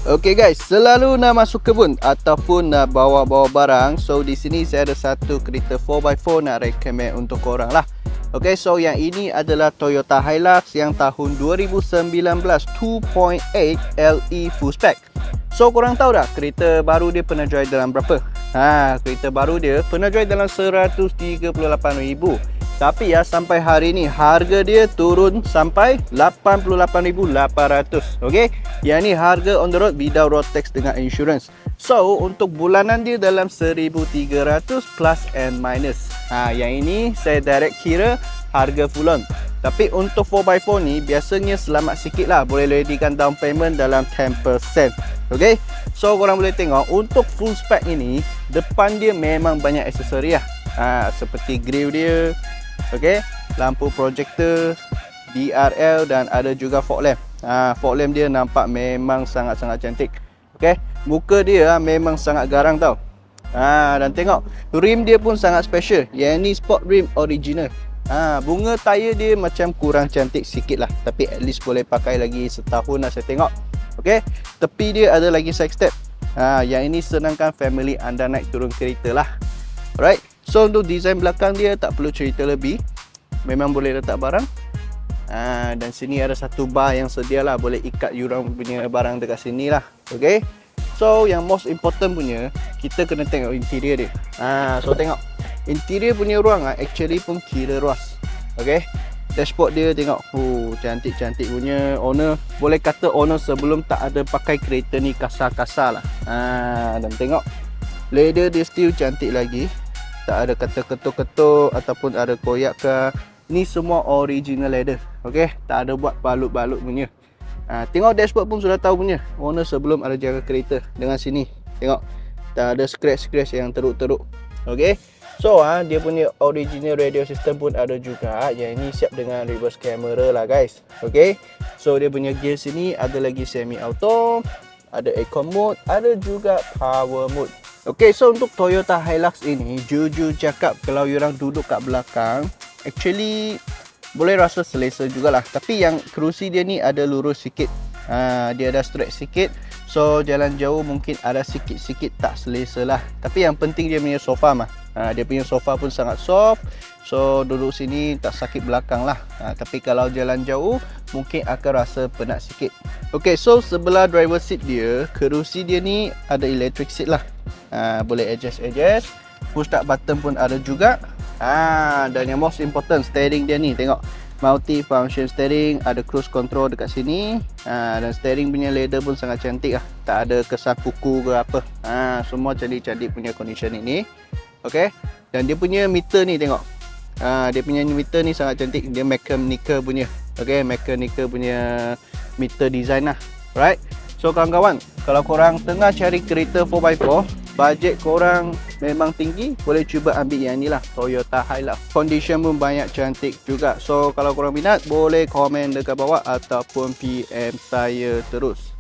Okay guys, selalu nak masuk kebun ataupun nak bawa-bawa barang. So di sini saya ada satu kereta 4x4 nak recommend untuk korang lah. Okay, so yang ini adalah Toyota Hilux yang tahun 2019 2.8 LE full spec. So korang tahu dah kereta baru dia pernah jual dalam berapa? Kereta baru dia pernah jual dalam 138,000. Tapi ya sampai hari ni harga dia turun sampai 88,800. Okey. Yang ni harga on the road without road tax dengan insurance. So untuk bulanan dia dalam 1,300 plus and minus. Yang ini saya direct kira harga full on. Tapi untuk 4x4 ni biasanya selamat sikit lah, boleh readykan down payment dalam 10%. Okey. So korang boleh tengok untuk full spec ini depan dia memang banyak aksesori lah. Seperti grill dia. Okey, lampu projector, DRL dan ada juga fog lamp. Fog lamp dia nampak memang sangat-sangat cantik. Okey, muka dia memang sangat garang tau. Dan tengok rim dia pun sangat special. Yang ni sport rim original. Bunga tayar dia macam kurang cantik sikit lah, tapi at least boleh pakai lagi setahun lah saya tengok. Okey, tepi dia ada lagi side step. Yang ini senangkan family anda naik turun kereta lah. Alright. So untuk design belakang dia tak perlu cerita lebih. Memang boleh letak barang. Dan sini ada satu bar yang sedia lah, boleh ikat yurang punya barang dekat sini lah. Okay. So yang most important punya, kita kena tengok interior dia. So tengok interior punya ruang actually pun kira luas. Okay. Dashboard dia tengok, cantik-cantik punya. Owner, boleh kata owner sebelum tak ada pakai kereta ni kasar-kasar lah. Dan tengok leather dia still cantik lagi. Tak ada kata ketuk-ketuk ataupun ada koyak ke. Ni semua original leather. Okey, tak ada buat balut-balut punya. Tengok dashboard pun sudah tahu punya owner sebelum ada jaga kereta. Dengan sini tengok tak ada scratch-scratch yang teruk-teruk. Okey. So dia punya original radio system pun ada juga. Yang ini siap dengan reverse camera lah guys. Okey. So dia punya gear sini ada lagi semi auto, ada eco mode, ada juga power mode. Okay, so untuk Toyota Hilux ini, jujur cakap kalau you orang duduk kat belakang, actually boleh rasa selesa jugalah. Tapi yang kerusi dia ni ada lurus sikit. Dia ada stretch sikit. So jalan jauh mungkin ada sikit-sikit tak selesa lah. Tapi yang penting dia punya sofa mah. Dia punya sofa pun sangat soft. So duduk sini tak sakit belakang lah. Tapi kalau jalan jauh mungkin akan rasa penat sikit. Okay, so sebelah driver seat dia, kerusi dia ni ada electric seat lah. Boleh adjust. Push start button pun ada juga. Dan yang most important, steering dia ni tengok, multi function steering, ada cruise control dekat sini. Dan steering punya leather pun sangat cantik lah, tak ada kesan kuku ke apa. Semua cantik-cantik punya condition ini. Okay. Dan dia punya meter ni tengok, dia punya meter ni sangat cantik. Dia mechanical punya. Okay, mechanical punya meter design lah. Right. So kawan-kawan, kalau korang tengah cari kereta 4x4, bajet korang memang tinggi, boleh cuba ambil yang ni lah, Toyota Hilux. Condition pun banyak cantik juga. So kalau korang minat, boleh komen dekat bawah ataupun PM saya terus.